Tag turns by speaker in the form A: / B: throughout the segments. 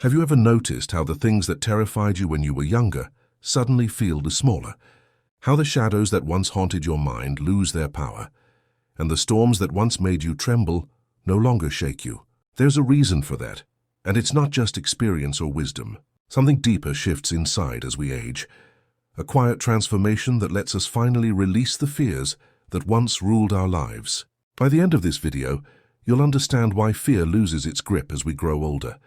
A: Have you ever noticed how the things that terrified you when you were younger suddenly feel smaller? How the shadows that once haunted your mind lose their power, and the storms that once made you tremble no longer shake you? There's a reason for that, and it's not just experience or wisdom. Something deeper shifts inside as we age. A quiet transformation that lets us finally release the fears that once ruled our lives. By the end of this video, you'll understand why fear loses its grip as we grow older,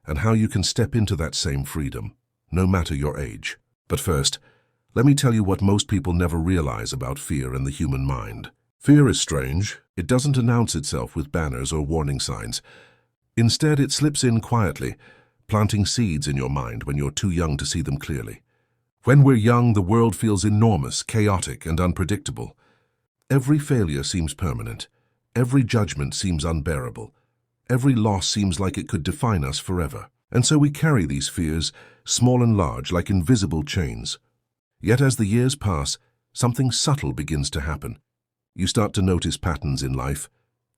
A: and how you can step into that same freedom, no matter your age. But first, let me tell you what most people never realize about fear and the human mind. Fear is strange. It doesn't announce itself with banners or warning signs. Instead, it slips in quietly, planting seeds in your mind when you're too young to see them clearly. When we're young, the world feels enormous, chaotic, and unpredictable. Every failure seems permanent. Every judgment seems unbearable. Every loss seems like it could define us forever. And so we carry these fears, small and large, like invisible chains. Yet as the years pass, something subtle begins to happen. You start to notice patterns in life,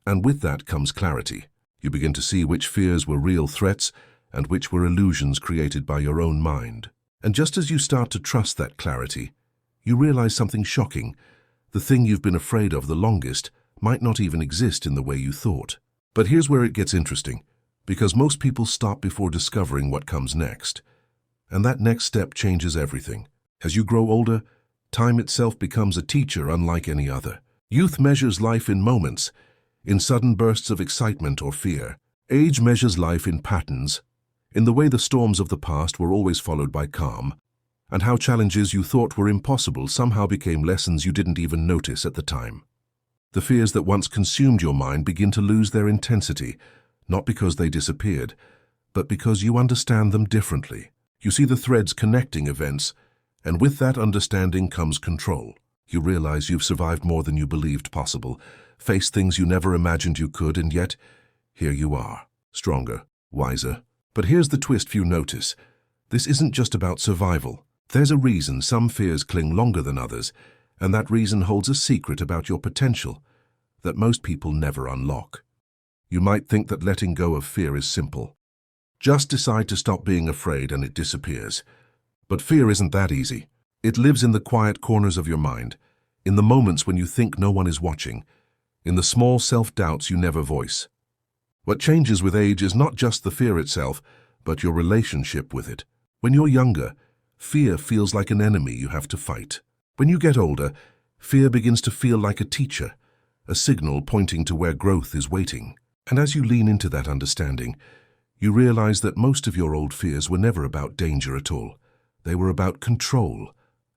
A: and with that comes clarity. You begin to see which fears were real threats and which were illusions created by your own mind. And just as you start to trust that clarity, you realize something shocking. The thing you've been afraid of the longest might not even exist in the way you thought. But here's where it gets interesting, because most people stop before discovering what comes next. And that next step changes everything. As you grow older, time itself becomes a teacher unlike any other. Youth measures life in moments, in sudden bursts of excitement or fear. Age measures life in patterns, in the way the storms of the past were always followed by calm, and how challenges you thought were impossible somehow became lessons you didn't even notice at the time. The fears that once consumed your mind begin to lose their intensity, not because they disappeared, but because you understand them differently. You see the threads connecting events, and with that understanding comes control. You realize you've survived more than you believed possible, faced things you never imagined you could, and yet, here you are, stronger, wiser. But here's the twist few notice. This isn't just about survival. There's a reason some fears cling longer than others, and that reason holds a secret about your potential that most people never unlock. You might think that letting go of fear is simple. Just decide to stop being afraid and it disappears. But fear isn't that easy. It lives in the quiet corners of your mind, in the moments when you think no one is watching, in the small self-doubts you never voice. What changes with age is not just the fear itself, but your relationship with it. When you're younger, fear feels like an enemy you have to fight. When you get older, fear begins to feel like a teacher, a signal pointing to where growth is waiting. And as you lean into that understanding, you realize that most of your old fears were never about danger at all. They were about control,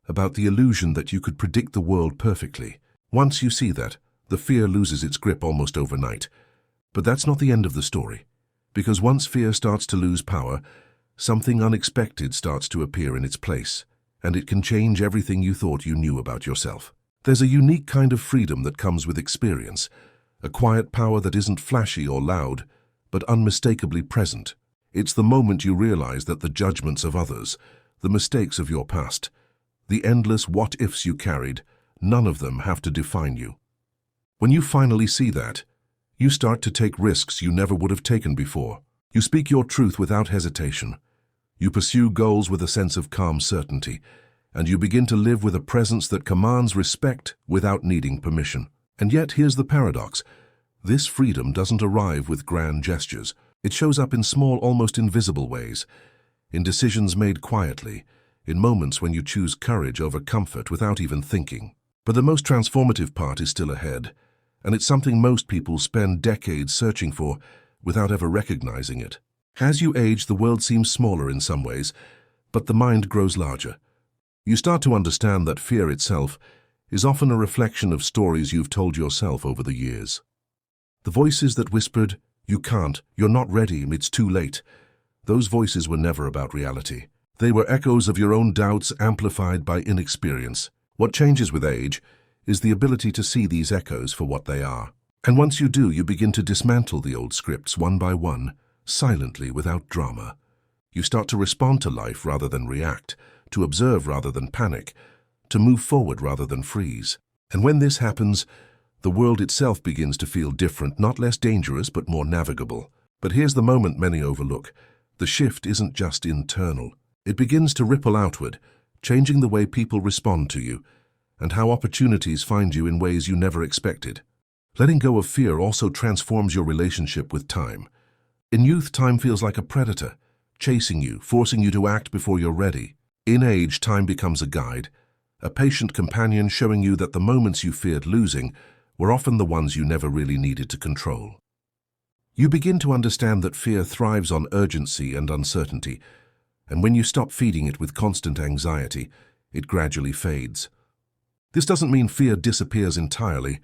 A: about the illusion that you could predict the world perfectly. Once you see that, the fear loses its grip almost overnight. But that's not the end of the story, because once fear starts to lose power, something unexpected starts to appear in its place, and it can change everything you thought you knew about yourself. There's a unique kind of freedom that comes with experience, a quiet power that isn't flashy or loud, but unmistakably present. It's the moment you realize that the judgments of others, the mistakes of your past, the endless what-ifs you carried, none of them have to define you. When you finally see that, you start to take risks you never would have taken before. You speak your truth without hesitation. You pursue goals with a sense of calm certainty, and you begin to live with a presence that commands respect without needing permission. And yet, here's the paradox. This freedom doesn't arrive with grand gestures. It shows up in small, almost invisible ways, in decisions made quietly, in moments when you choose courage over comfort without even thinking. But the most transformative part is still ahead, and it's something most people spend decades searching for without ever recognizing it. As you age, the world seems smaller in some ways, but the mind grows larger. You start to understand that fear itself is often a reflection of stories you've told yourself over the years. The voices that whispered, "You can't, you're not ready, it's too late," those voices were never about reality. They were echoes of your own doubts amplified by inexperience. What changes with age is the ability to see these echoes for what they are. And once you do, you begin to dismantle the old scripts one by one, silently, without drama. You start to respond to life rather than react, to observe rather than panic, to move forward rather than freeze. And when this happens, the world itself begins to feel different, not less dangerous, but more navigable. But here's the moment many overlook. The shift isn't just internal. It begins to ripple outward, changing the way people respond to you and how opportunities find you in ways you never expected. Letting go of fear also transforms your relationship with time. In youth, time feels like a predator, chasing you, forcing you to act before you're ready. In age, time becomes a guide, a patient companion showing you that the moments you feared losing were often the ones you never really needed to control. You begin to understand that fear thrives on urgency and uncertainty, and when you stop feeding it with constant anxiety, it gradually fades. This doesn't mean fear disappears entirely,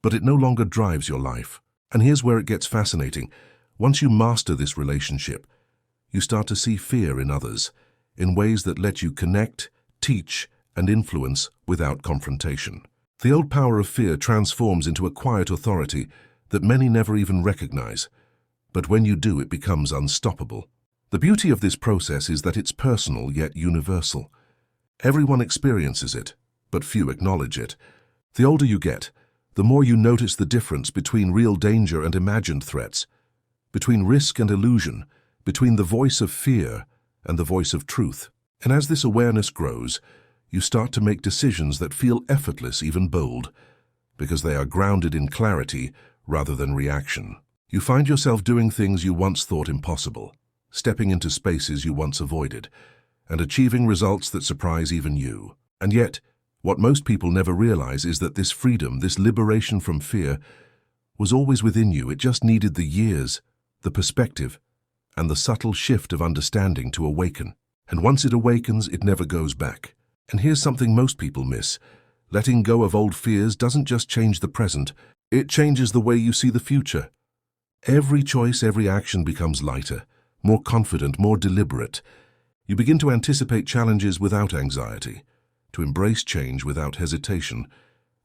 A: but it no longer drives your life. And here's where it gets fascinating. Once you master this relationship, you start to see fear in others, in ways that let you connect, teach, and influence without confrontation. The old power of fear transforms into a quiet authority that many never even recognize, but when you do, it becomes unstoppable. The beauty of this process is that it's personal yet universal. Everyone experiences it, but few acknowledge it. The older you get, the more you notice the difference between real danger and imagined threats, between risk and illusion, between the voice of fear and the voice of truth. And as this awareness grows, you start to make decisions that feel effortless, even bold, because they are grounded in clarity rather than reaction. You find yourself doing things you once thought impossible, stepping into spaces you once avoided, and achieving results that surprise even you. And yet, what most people never realize is that this freedom, this liberation from fear, was always within you. It just needed the years, the perspective, and the subtle shift of understanding to awaken. And once it awakens, it never goes back. And here's something most people miss. Letting go of old fears doesn't just change the present, it changes the way you see the future. Every choice, every action becomes lighter, more confident, more deliberate. You begin to anticipate challenges without anxiety, to embrace change without hesitation,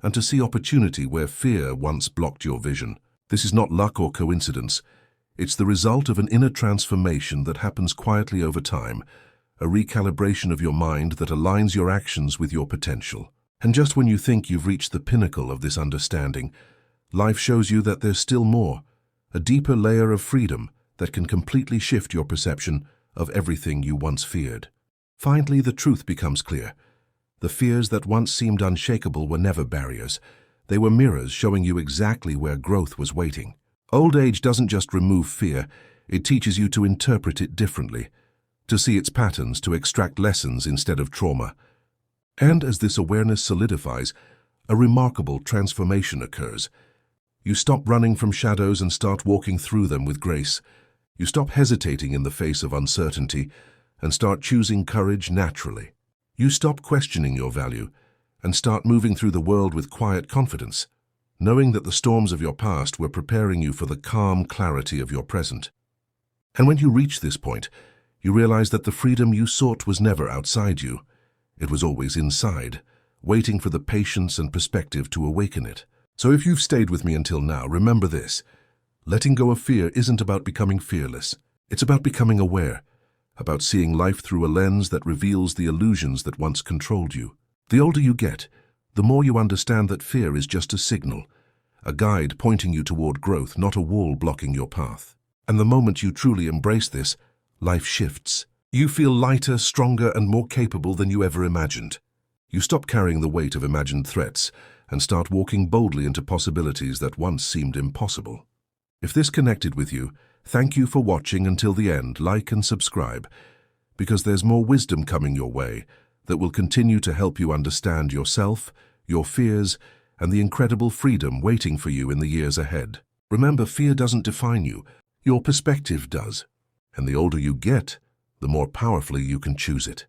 A: and to see opportunity where fear once blocked your vision. This is not luck or coincidence. It's the result of an inner transformation that happens quietly over time, a recalibration of your mind that aligns your actions with your potential. And just when you think you've reached the pinnacle of this understanding, life shows you that there's still more, a deeper layer of freedom that can completely shift your perception of everything you once feared. Finally, the truth becomes clear. The fears that once seemed unshakable were never barriers. They were mirrors showing you exactly where growth was waiting. Old age doesn't just remove fear, it teaches you to interpret it differently, to see its patterns, to extract lessons instead of trauma. And as this awareness solidifies, a remarkable transformation occurs. You stop running from shadows and start walking through them with grace. You stop hesitating in the face of uncertainty and start choosing courage naturally. You stop questioning your value and start moving through the world with quiet confidence, knowing that the storms of your past were preparing you for the calm clarity of your present. And when you reach this point, you realize that the freedom you sought was never outside you. It was always inside, waiting for the patience and perspective to awaken it. So if you've stayed with me until now, remember this. Letting go of fear isn't about becoming fearless. It's about becoming aware, about seeing life through a lens that reveals the illusions that once controlled you. The older you get, the more you understand that fear is just a signal, a guide pointing you toward growth, not a wall blocking your path. And the moment you truly embrace this, life shifts. You feel lighter, stronger, and more capable than you ever imagined. You stop carrying the weight of imagined threats and start walking boldly into possibilities that once seemed impossible. If this connected with you, thank you for watching until the end. Like and subscribe, because there's more wisdom coming your way that will continue to help you understand yourself, your fears, and the incredible freedom waiting for you in the years ahead. Remember, fear doesn't define you, your perspective does. And the older you get, the more powerfully you can choose it.